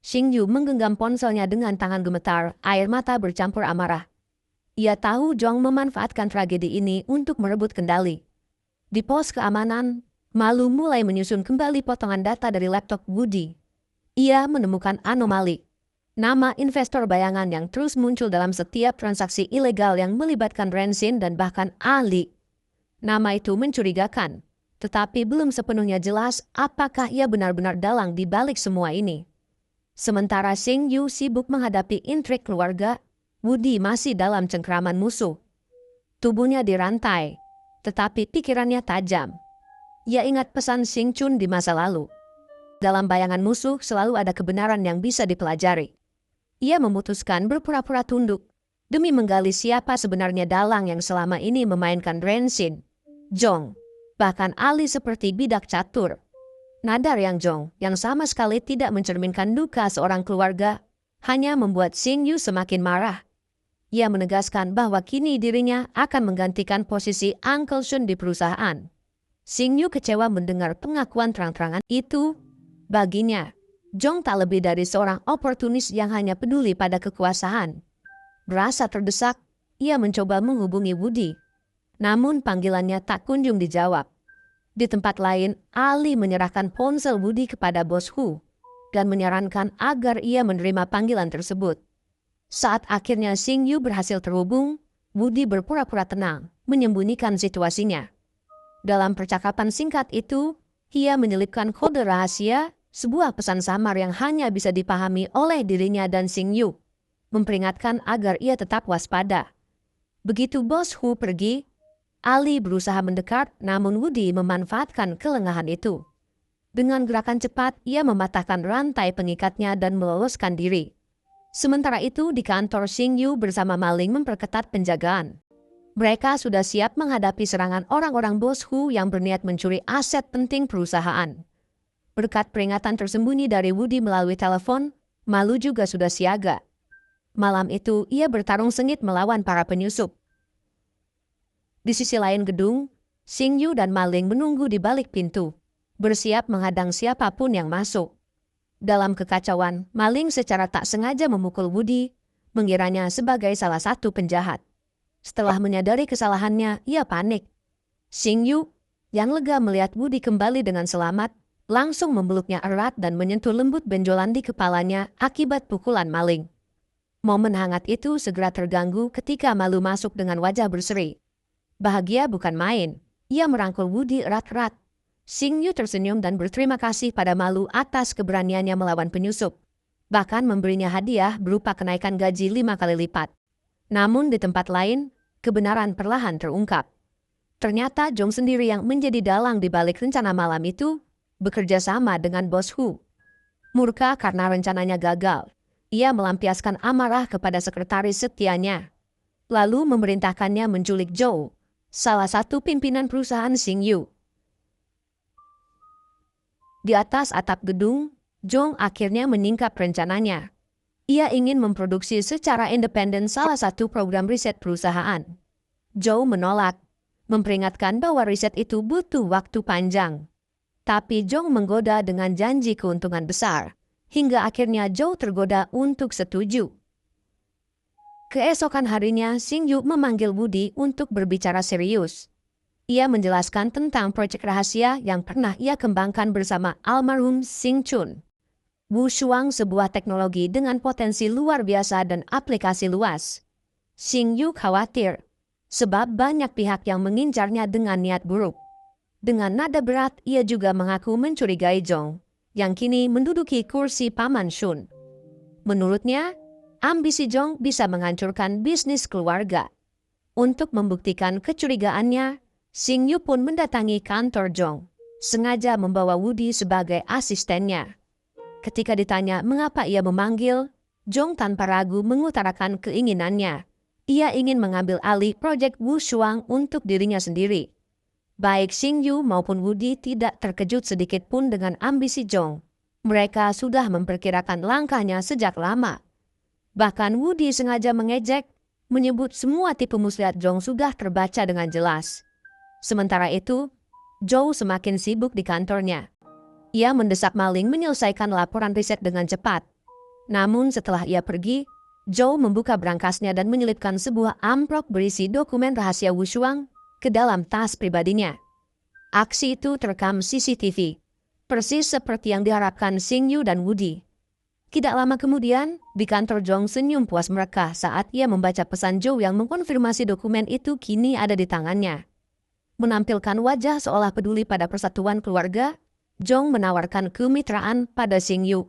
Xing Yu menggenggam ponselnya dengan tangan gemetar, air mata bercampur amarah. Ia tahu Zhong memanfaatkan tragedi ini untuk merebut kendali. Di pos keamanan, Malu mulai menyusun kembali potongan data dari laptop Woody. Ia menemukan anomali. Nama investor bayangan yang terus muncul dalam setiap transaksi ilegal yang melibatkan Rensin dan bahkan Ali. Nama itu mencurigakan, tetapi belum sepenuhnya jelas apakah ia benar-benar dalang di balik semua ini. Sementara Xing Yu sibuk menghadapi intrik keluarga, Woody masih dalam cengkraman musuh. Tubuhnya dirantai, tetapi pikirannya tajam. Ia ingat pesan Xing Chun di masa lalu. Dalam bayangan musuh selalu ada kebenaran yang bisa dipelajari. Ia memutuskan berpura-pura tunduk demi menggali siapa sebenarnya dalang yang selama ini memainkan Rensin. Zhong, bahkan Ali seperti bidak catur. Nada Yang Zhong yang sama sekali tidak mencerminkan duka seorang keluarga, hanya membuat Xing Yu semakin marah. Ia menegaskan bahwa kini dirinya akan menggantikan posisi Uncle Shun di perusahaan. Xing Yu kecewa mendengar pengakuan terang-terangan itu. Baginya, Zhong tak lebih dari seorang oportunis yang hanya peduli pada kekuasaan. Berasa terdesak, ia mencoba menghubungi Woody. Namun panggilannya tak kunjung dijawab. Di tempat lain, Ali menyerahkan ponsel Woody kepada bos Hu dan menyarankan agar ia menerima panggilan tersebut. Saat akhirnya Xing Yu berhasil terhubung, Woody berpura-pura tenang, menyembunyikan situasinya. Dalam percakapan singkat itu, ia menyelipkan kode rahasia, sebuah pesan samar yang hanya bisa dipahami oleh dirinya dan Xing Yu, memperingatkan agar ia tetap waspada. Begitu bos Hu pergi, Ali berusaha mendekat, namun Woody memanfaatkan kelengahan itu. Dengan gerakan cepat, ia mematahkan rantai pengikatnya dan meloloskan diri. Sementara itu, di kantor Xing Yu bersama maling memperketat penjagaan. Mereka sudah siap menghadapi serangan orang-orang bos Hu yang berniat mencuri aset penting perusahaan. Berkat peringatan tersembunyi dari Woody melalui telepon, Malu juga sudah siaga. Malam itu, ia bertarung sengit melawan para penyusup. Di sisi lain gedung, Xing Yu dan maling menunggu di balik pintu, bersiap menghadang siapapun yang masuk. Dalam kekacauan, maling secara tak sengaja memukul Woody, mengiranya sebagai salah satu penjahat. Setelah menyadari kesalahannya, ia panik. Xing Yu, yang lega melihat Woody kembali dengan selamat, langsung memeluknya erat dan menyentuh lembut benjolan di kepalanya akibat pukulan maling. Momen hangat itu segera terganggu ketika Malu masuk dengan wajah berseri. Bahagia bukan main, ia merangkul Woody erat-erat. Xing Yu tersenyum dan berterima kasih pada Malu atas keberaniannya melawan penyusup. Bahkan memberinya hadiah berupa kenaikan gaji 5 kali lipat. Namun di tempat lain, kebenaran perlahan terungkap. Ternyata Zhong sendiri yang menjadi dalang di balik rencana malam itu, bekerja sama dengan bos Hu. Murka karena rencananya gagal, ia melampiaskan amarah kepada sekretaris setianya. Lalu memerintahkannya menculik Zhou, salah satu pimpinan perusahaan Xing Yu. Di atas atap gedung, Zhong akhirnya menyingkap rencananya. Ia ingin memproduksi secara independen salah satu program riset perusahaan. Zhou menolak, memperingatkan bahwa riset itu butuh waktu panjang. Tapi Zhong menggoda dengan janji keuntungan besar, hingga akhirnya Zhou tergoda untuk setuju. Keesokan harinya, Xing Yu memanggil Woody untuk berbicara serius. Ia menjelaskan tentang proyek rahasia yang pernah ia kembangkan bersama almarhum Xing Chun. Wu Shuang, sebuah teknologi dengan potensi luar biasa dan aplikasi luas. Xing Yu khawatir, sebab banyak pihak yang mengincarnya dengan niat buruk. Dengan nada berat, ia juga mengaku mencurigai Zhong, yang kini menduduki kursi Paman Shun. Menurutnya, ambisi Zhong bisa menghancurkan bisnis keluarga. Untuk membuktikan kecurigaannya, Xing Yu pun mendatangi kantor Zhong, sengaja membawa Woody sebagai asistennya. Ketika ditanya mengapa ia memanggil, Zhong tanpa ragu mengutarakan keinginannya. Ia ingin mengambil alih proyek Wu Shuang untuk dirinya sendiri. Baik Xing Yu maupun Woody tidak terkejut sedikit pun dengan ambisi Zhong. Mereka sudah memperkirakan langkahnya sejak lama. Bahkan Woody sengaja mengejek, menyebut semua tipu muslihat Zhong sudah terbaca dengan jelas. Sementara itu, Zhou semakin sibuk di kantornya. Ia mendesak maling menyelesaikan laporan riset dengan cepat. Namun setelah ia pergi, Zhou membuka berangkasnya dan menyelipkan sebuah amplop berisi dokumen rahasia Wu Shuang ke dalam tas pribadinya. Aksi itu terekam CCTV, persis seperti yang diharapkan Xing Yu dan Woody. Tidak lama kemudian, di kantor Zhong senyum puas mereka saat ia membaca pesan Zhou yang mengkonfirmasi dokumen itu kini ada di tangannya. Menampilkan wajah seolah peduli pada persatuan keluarga, Zhong menawarkan kemitraan pada Xing Yu,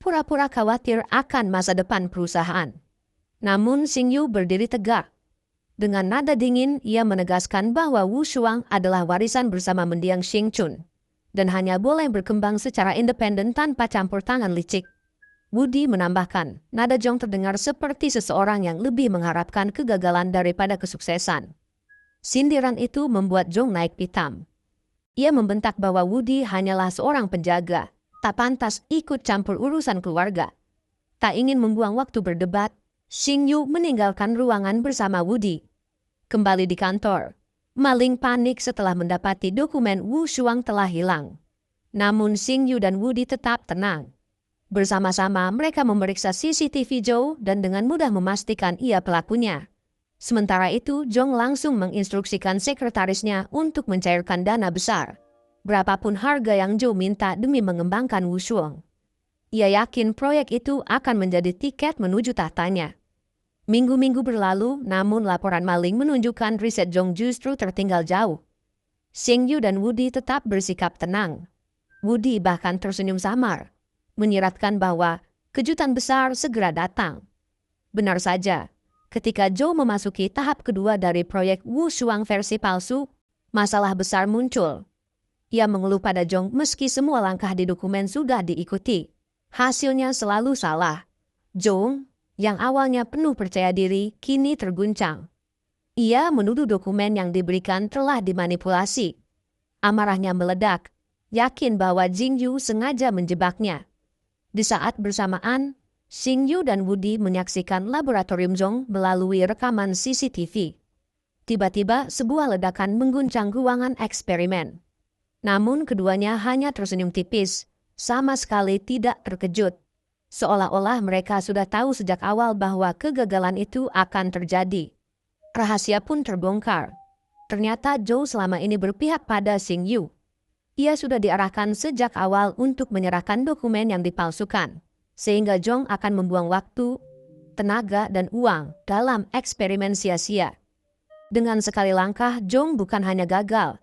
pura-pura khawatir akan masa depan perusahaan. Namun Xing Yu berdiri tegak. Dengan nada dingin, ia menegaskan bahwa Wu Shuang adalah warisan bersama mendiang Xing Chun, dan hanya boleh berkembang secara independen tanpa campur tangan licik. Woody menambahkan, nada Zhong terdengar seperti seseorang yang lebih mengharapkan kegagalan daripada kesuksesan. Sindiran itu membuat Zhong naik pitam. Ia membentak bahwa Woody hanyalah seorang penjaga, tak pantas ikut campur urusan keluarga. Tak ingin membuang waktu berdebat, Xing Yu meninggalkan ruangan bersama Woody. Kembali di kantor, maling panik setelah mendapati dokumen Wu Shuang telah hilang. Namun Xing Yu dan Woody tetap tenang. Bersama-sama mereka memeriksa CCTV Joe dan dengan mudah memastikan ia pelakunya. Sementara itu, Jong langsung menginstruksikan sekretarisnya untuk mencairkan dana besar. Berapapun harga yang Joe minta demi mengembangkan Wushuang. Ia yakin proyek itu akan menjadi tiket menuju tahtanya. Minggu-minggu berlalu, namun laporan maling menunjukkan riset Jong justru tertinggal jauh. Xingyu dan Woody tetap bersikap tenang. Woody bahkan tersenyum samar, menyiratkan bahwa kejutan besar segera datang. Benar saja, ketika Joe memasuki tahap kedua dari proyek Wushuang versi palsu, masalah besar muncul. Ia mengeluh pada Jong meski semua langkah di dokumen sudah diikuti. Hasilnya selalu salah. Jong, yang awalnya penuh percaya diri, kini terguncang. Ia menuduh dokumen yang diberikan telah dimanipulasi. Amarahnya meledak, yakin bahwa Jingyu sengaja menjebaknya. Di saat bersamaan, Xingyu dan Woody menyaksikan laboratorium Jong melalui rekaman CCTV. Tiba-tiba sebuah ledakan mengguncang ruangan eksperimen. Namun keduanya hanya tersenyum tipis, sama sekali tidak terkejut. Seolah-olah mereka sudah tahu sejak awal bahwa kegagalan itu akan terjadi. Rahasia pun terbongkar. Ternyata Joe selama ini berpihak pada Xingyu. Ia sudah diarahkan sejak awal untuk menyerahkan dokumen yang dipalsukan, sehingga Jong akan membuang waktu, tenaga, dan uang dalam eksperimen sia-sia. Dengan sekali langkah, Jong bukan hanya gagal,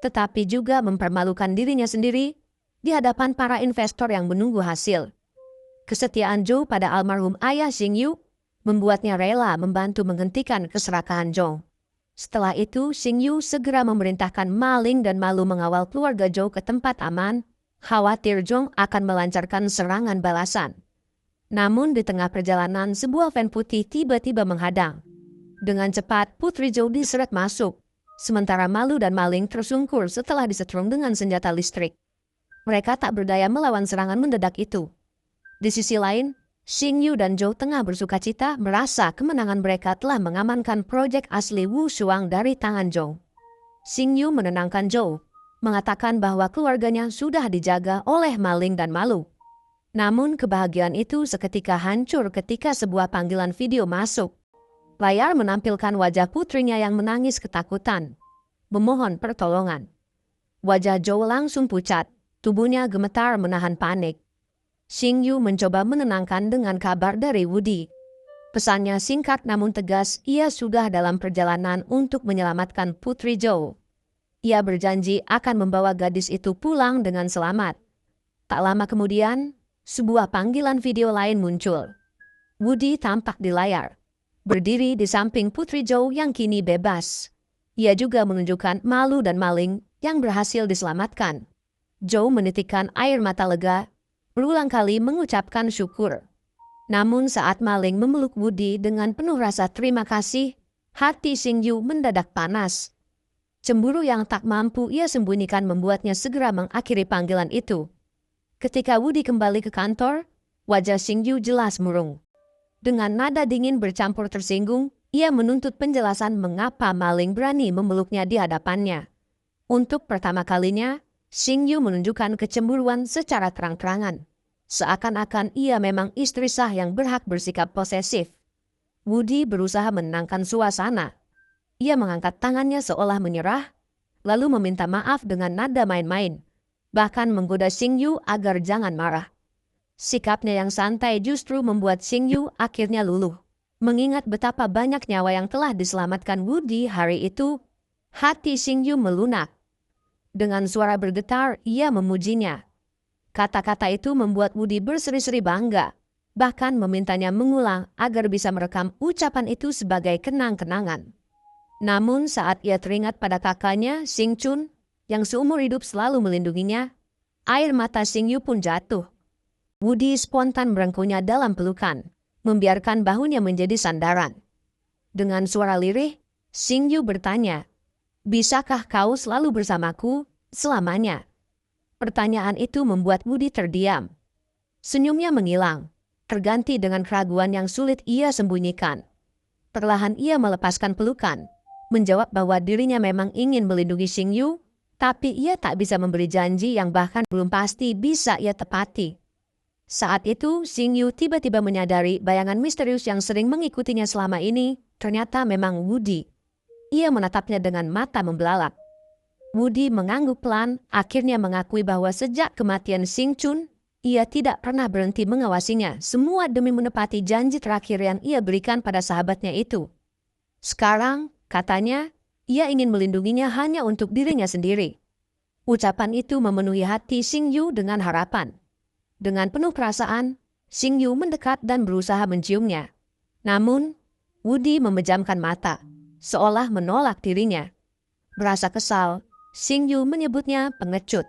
tetapi juga mempermalukan dirinya sendiri di hadapan para investor yang menunggu hasil. Kesetiaan Joe pada almarhum ayah Xingyu membuatnya rela membantu menghentikan keserakahan Jong. Setelah itu, Xingyu segera memerintahkan maling dan malu mengawal keluarga Joe ke tempat aman, khawatir Jong akan melancarkan serangan balasan. Namun di tengah perjalanan, sebuah van putih tiba-tiba menghadang. Dengan cepat, Putri Joe diseret masuk, sementara malu dan maling tersungkur setelah disetrum dengan senjata listrik. Mereka tak berdaya melawan serangan mendadak itu. Di sisi lain, Xingyu dan Joe tengah bersukacita merasa kemenangan mereka telah mengamankan proyek asli Wushuang dari tangan Jong. Xingyu menenangkan Joe, mengatakan bahwa keluarganya sudah dijaga oleh maling dan malu. Namun kebahagiaan itu seketika hancur ketika sebuah panggilan video masuk. Layar menampilkan wajah putrinya yang menangis ketakutan, memohon pertolongan. Wajah Joe langsung pucat. Tubuhnya gemetar menahan panik. Xingyu mencoba menenangkan dengan kabar dari Woody. Pesannya singkat namun tegas, ia sudah dalam perjalanan untuk menyelamatkan Putri Joe. Ia berjanji akan membawa gadis itu pulang dengan selamat. Tak lama kemudian, sebuah panggilan video lain muncul. Woody tampak di layar, berdiri di samping Putri Joe yang kini bebas. Ia juga menunjukkan malu dan maling yang berhasil diselamatkan. Joe menitikkan air mata lega, berulang kali mengucapkan syukur. Namun saat maling memeluk Woody dengan penuh rasa terima kasih, hati Xingyu mendadak panas. Cemburu yang tak mampu ia sembunyikan membuatnya segera mengakhiri panggilan itu. Ketika Woody kembali ke kantor, wajah Xingyu jelas murung. Dengan nada dingin bercampur tersinggung, ia menuntut penjelasan mengapa maling berani memeluknya di hadapannya. Untuk pertama kalinya, Xingyu menunjukkan kecemburuan secara terang-terangan. Seakan-akan ia memang istri sah yang berhak bersikap posesif. Woody berusaha menenangkan suasana. Ia mengangkat tangannya seolah menyerah, lalu meminta maaf dengan nada main-main, bahkan menggoda Xingyu agar jangan marah. Sikapnya yang santai justru membuat Xingyu akhirnya luluh. Mengingat betapa banyak nyawa yang telah diselamatkan Woody hari itu, hati Xingyu melunak. Dengan suara bergetar, ia memujinya. Kata-kata itu membuat Woody berseri-seri bangga, bahkan memintanya mengulang agar bisa merekam ucapan itu sebagai kenang-kenangan. Namun saat ia teringat pada kakaknya, Xing Chun, yang seumur hidup selalu melindunginya, air mata Xingyu pun jatuh. Woody spontan merengkuhnya dalam pelukan, membiarkan bahunya menjadi sandaran. Dengan suara lirih, Xingyu bertanya, "Bisakah kau selalu bersamaku selamanya?" Pertanyaan itu membuat Woody terdiam. Senyumnya menghilang, terganti dengan keraguan yang sulit ia sembunyikan. Perlahan ia melepaskan pelukan, menjawab bahwa dirinya memang ingin melindungi Xingyu, tapi ia tak bisa memberi janji yang bahkan belum pasti bisa ia tepati. Saat itu, Xing Yu tiba-tiba menyadari bayangan misterius yang sering mengikutinya selama ini ternyata memang Woody. Ia menatapnya dengan mata membelalak. Woody mengangguk pelan, akhirnya mengakui bahwa sejak kematian Xing Chun, ia tidak pernah berhenti mengawasinya, semua demi menepati janji terakhir yang ia berikan pada sahabatnya itu. Sekarang, katanya, ia ingin melindunginya hanya untuk dirinya sendiri. Ucapan itu memenuhi hati Xing Yu dengan harapan. Dengan penuh perasaan, Xing Yu mendekat dan berusaha menciumnya. Namun, Woody memejamkan mata, seolah menolak dirinya. Berasa kesal, Xing Yu menyebutnya pengecut.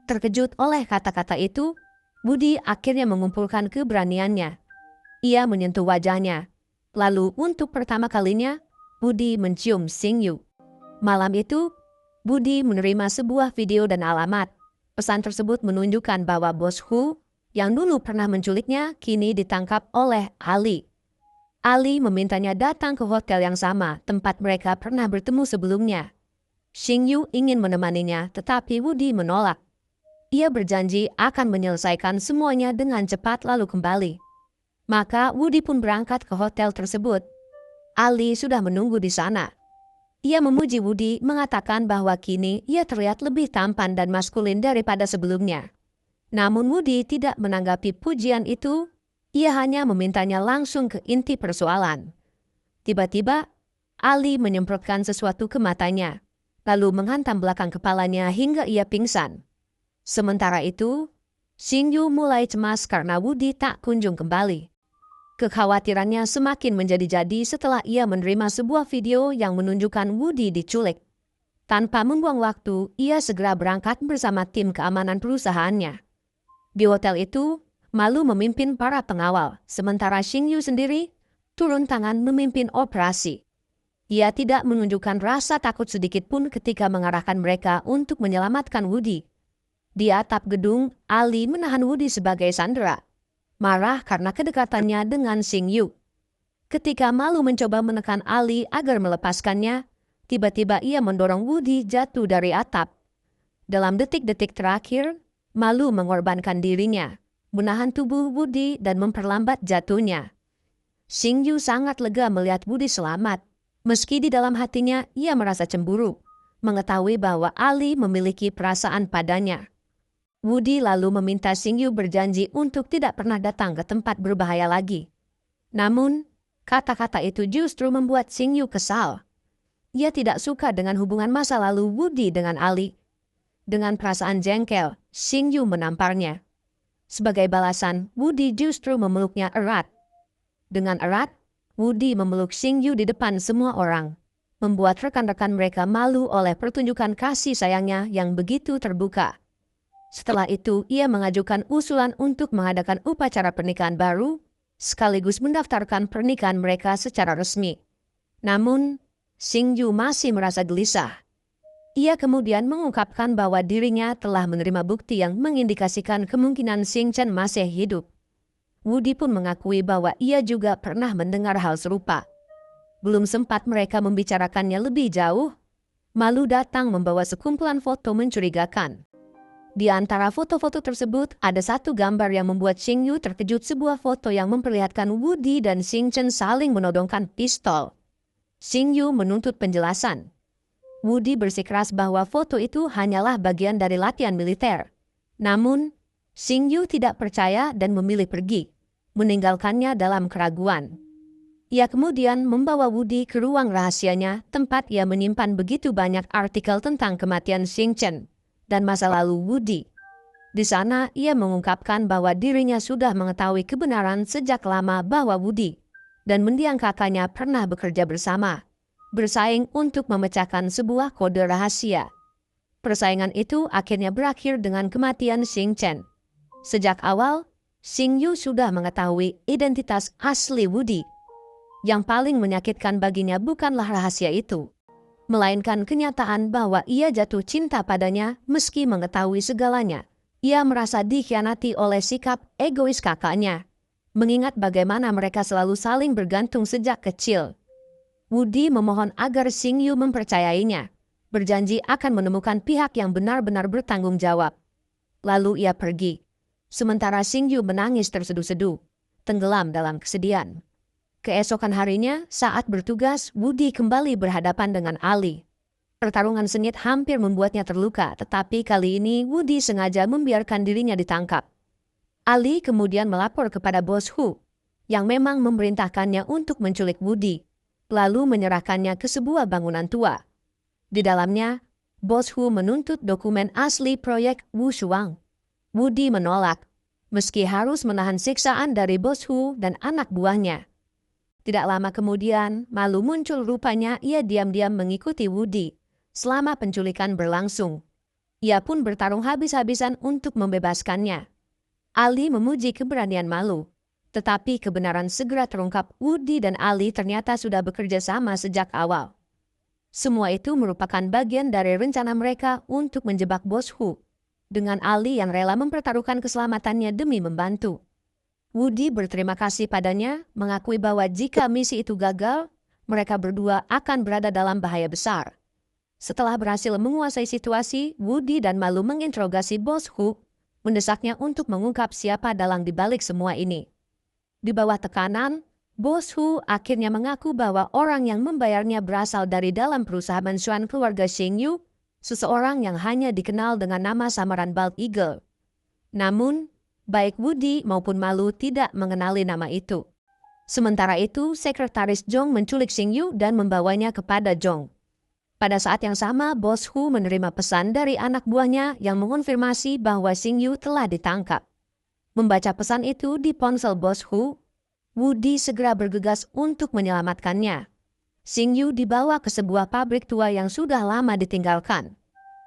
Terkejut oleh kata-kata itu, Woody akhirnya mengumpulkan keberaniannya. Ia menyentuh wajahnya. Lalu untuk pertama kalinya, Woody mencium Xing Yu. Malam itu, Woody menerima sebuah video dan alamat. Pesan tersebut menunjukkan bahwa bos Hu yang dulu pernah menculiknya kini ditangkap oleh Ali. Ali memintanya datang ke hotel yang sama tempat mereka pernah bertemu sebelumnya. Xing Yu ingin menemaninya, tetapi Woody menolak. Ia berjanji akan menyelesaikan semuanya dengan cepat lalu kembali. Maka Woody pun berangkat ke hotel tersebut. Ali sudah menunggu di sana. Ia memuji Woody, mengatakan bahwa kini ia terlihat lebih tampan dan maskulin daripada sebelumnya. Namun Woody tidak menanggapi pujian itu, ia hanya memintanya langsung ke inti persoalan. Tiba-tiba, Ali menyemprotkan sesuatu ke matanya, lalu menghantam belakang kepalanya hingga ia pingsan. Sementara itu, Xing Yu mulai cemas karena Woody tak kunjung kembali. Kekhawatirannya semakin menjadi-jadi setelah ia menerima sebuah video yang menunjukkan Woody diculik. Tanpa membuang waktu, ia segera berangkat bersama tim keamanan perusahaannya. Di hotel itu, Malu memimpin para pengawal, sementara Xing Yu sendiri turun tangan memimpin operasi. Ia tidak menunjukkan rasa takut sedikit pun ketika mengarahkan mereka untuk menyelamatkan Woody. Di atap gedung, Ali menahan Woody sebagai sandera. Marah karena kedekatannya dengan Xing Yu. Ketika Malu mencoba menekan Ali agar melepaskannya, tiba-tiba ia mendorong Woody jatuh dari atap. Dalam detik-detik terakhir, Malu mengorbankan dirinya, menahan tubuh Woody dan memperlambat jatuhnya. Xing Yu sangat lega melihat Woody selamat. Meski di dalam hatinya ia merasa cemburu, mengetahui bahwa Ali memiliki perasaan padanya. Woody lalu meminta Xing Yu berjanji untuk tidak pernah datang ke tempat berbahaya lagi. Namun, kata-kata itu justru membuat Xing Yu kesal. Ia tidak suka dengan hubungan masa lalu Woody dengan Ali. Dengan perasaan jengkel, Xing Yu menamparnya. Sebagai balasan, Woody justru memeluknya erat. Dengan erat, Woody memeluk Xing Yu di depan semua orang, membuat rekan-rekan mereka malu oleh pertunjukan kasih sayangnya yang begitu terbuka. Setelah itu, ia mengajukan usulan untuk mengadakan upacara pernikahan baru, sekaligus mendaftarkan pernikahan mereka secara resmi. Namun, Xing Yu masih merasa gelisah. Ia kemudian mengungkapkan bahwa dirinya telah menerima bukti yang mengindikasikan kemungkinan Xing Chen masih hidup. Woody pun mengakui bahwa ia juga pernah mendengar hal serupa. Belum sempat mereka membicarakannya lebih jauh, Malu datang membawa sekumpulan foto mencurigakan. Di antara foto-foto tersebut, ada satu gambar yang membuat Xing Yu terkejut, sebuah foto yang memperlihatkan Woody dan Xing Chen saling menodongkan pistol. Xing Yu menuntut penjelasan. Woody bersikeras bahwa foto itu hanyalah bagian dari latihan militer. Namun, Xing Yu tidak percaya dan memilih pergi, meninggalkannya dalam keraguan. Ia kemudian membawa Woody ke ruang rahasianya, tempat ia menyimpan begitu banyak artikel tentang kematian Xing Chen dan masa lalu Woody. Di sana, ia mengungkapkan bahwa dirinya sudah mengetahui kebenaran sejak lama bahwa Woody dan mendiang kakaknya pernah bekerja bersama, bersaing untuk memecahkan sebuah kode rahasia. Persaingan itu akhirnya berakhir dengan kematian Xing Chen. Sejak awal, Xing Yu sudah mengetahui identitas asli Woody. Yang paling menyakitkan baginya bukanlah rahasia itu, melainkan kenyataan bahwa ia jatuh cinta padanya meski mengetahui segalanya. Ia merasa dikhianati oleh sikap egois kakaknya, mengingat bagaimana mereka selalu saling bergantung sejak kecil. Woody memohon agar Xing Yu mempercayainya, berjanji akan menemukan pihak yang benar-benar bertanggung jawab. Lalu ia pergi. Sementara Xingyu menangis terseduh-seduh, tenggelam dalam kesedihan. Keesokan harinya, saat bertugas, Wudi kembali berhadapan dengan Ali. Pertarungan sengit hampir membuatnya terluka, tetapi kali ini Wudi sengaja membiarkan dirinya ditangkap. Ali kemudian melapor kepada Bos Hu, yang memang memerintahkannya untuk menculik Wudi, lalu menyerahkannya ke sebuah bangunan tua. Di dalamnya, Bos Hu menuntut dokumen asli proyek Wu Shuang. Wudi menolak, meski harus menahan siksaan dari Bos Hu dan anak buahnya. Tidak lama kemudian, malu muncul rupanya ia diam-diam mengikuti Wudi selama penculikan berlangsung. Ia pun bertarung habis-habisan untuk membebaskannya. Ali memuji keberanian Malu, tetapi kebenaran segera terungkap. Wudi dan Ali ternyata sudah bekerja sama sejak awal. Semua itu merupakan bagian dari rencana mereka untuk menjebak Bos Hu, dengan Ali yang rela mempertaruhkan keselamatannya demi membantu. Wudi berterima kasih padanya, mengakui bahwa jika misi itu gagal, mereka berdua akan berada dalam bahaya besar. Setelah berhasil menguasai situasi, Wudi dan Malu menginterogasi Bos Hu, mendesaknya untuk mengungkap siapa dalang di balik semua ini. Di bawah tekanan, Bos Hu akhirnya mengaku bahwa orang yang membayarnya berasal dari dalam perusahaan mansuan keluarga Xingyu, seseorang yang hanya dikenal dengan nama samaran Bald Eagle. Namun, baik Wudi maupun Malu tidak mengenali nama itu. Sementara itu, Sekretaris Zhong menculik Xingyu dan membawanya kepada Zhong. Pada saat yang sama, Bos Hu menerima pesan dari anak buahnya yang mengonfirmasi bahwa Xingyu telah ditangkap. Membaca pesan itu di ponsel Bos Hu, Wudi segera bergegas untuk menyelamatkannya. Xingyu dibawa ke sebuah pabrik tua yang sudah lama ditinggalkan.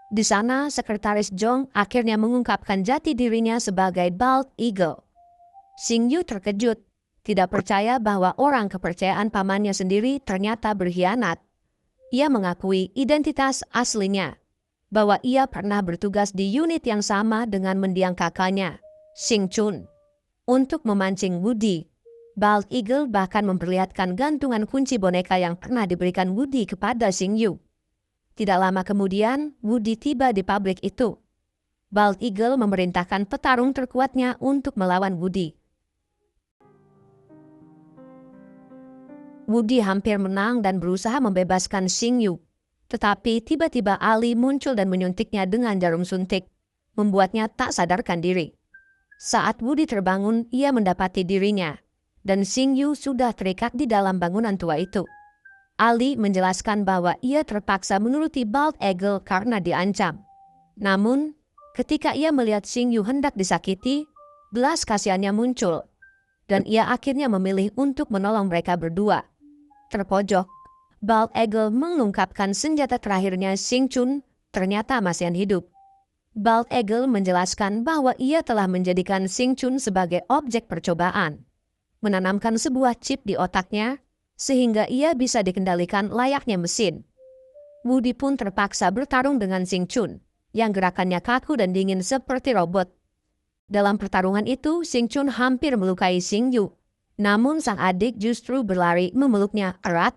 Di sana, Sekretaris Zhong akhirnya mengungkapkan jati dirinya sebagai Bald Eagle. Xingyu terkejut, tidak percaya bahwa orang kepercayaan pamannya sendiri ternyata berkhianat. Ia mengakui identitas aslinya, bahwa ia pernah bertugas di unit yang sama dengan mendiang kakaknya, Xing Chun. Untuk memancing Wudi, Bald Eagle bahkan memperlihatkan gantungan kunci boneka yang pernah diberikan Wudi kepada Xingyu. Tidak lama kemudian, Wudi tiba di pabrik itu. Bald Eagle memerintahkan petarung terkuatnya untuk melawan Wudi. Wudi hampir menang dan berusaha membebaskan Xingyu. Tetapi tiba-tiba Ali muncul dan menyuntiknya dengan jarum suntik, membuatnya tak sadarkan diri. Saat Wudi terbangun, ia mendapati dirinya, dan Xingyu sudah terikat di dalam bangunan tua itu. Ali menjelaskan bahwa ia terpaksa menuruti Bald Eagle karena diancam. Namun, ketika ia melihat Xingyu hendak disakiti, belas kasihannya muncul, dan ia akhirnya memilih untuk menolong mereka berdua. Terpojok, Bald Eagle mengungkapkan senjata terakhirnya Xing Chun ternyata masih hidup. Bald Eagle menjelaskan bahwa ia telah menjadikan Xing Chun sebagai objek percobaan, menanamkan sebuah chip di otaknya, sehingga ia bisa dikendalikan layaknya mesin. Wudi pun terpaksa bertarung dengan Xing Chun, yang gerakannya kaku dan dingin seperti robot. Dalam pertarungan itu, Xing Chun hampir melukai Xingyu, namun sang adik justru berlari memeluknya erat.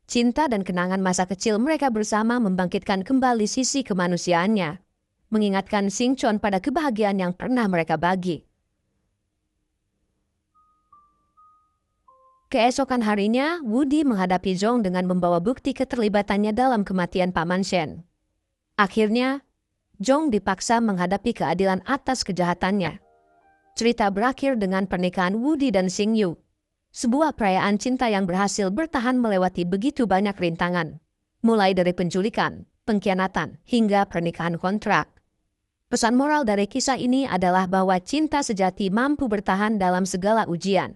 Cinta dan kenangan masa kecil mereka bersama membangkitkan kembali sisi kemanusiaannya, mengingatkan Xing Chun pada kebahagiaan yang pernah mereka bagi. Keesokan harinya, Wudi menghadapi Zhong dengan membawa bukti keterlibatannya dalam kematian Paman Shen. Akhirnya, Zhong dipaksa menghadapi keadilan atas kejahatannya. Cerita berakhir dengan pernikahan Wudi dan Xingyu, sebuah perayaan cinta yang berhasil bertahan melewati begitu banyak rintangan, mulai dari penculikan, pengkhianatan, hingga pernikahan kontrak. Pesan moral dari kisah ini adalah bahwa cinta sejati mampu bertahan dalam segala ujian.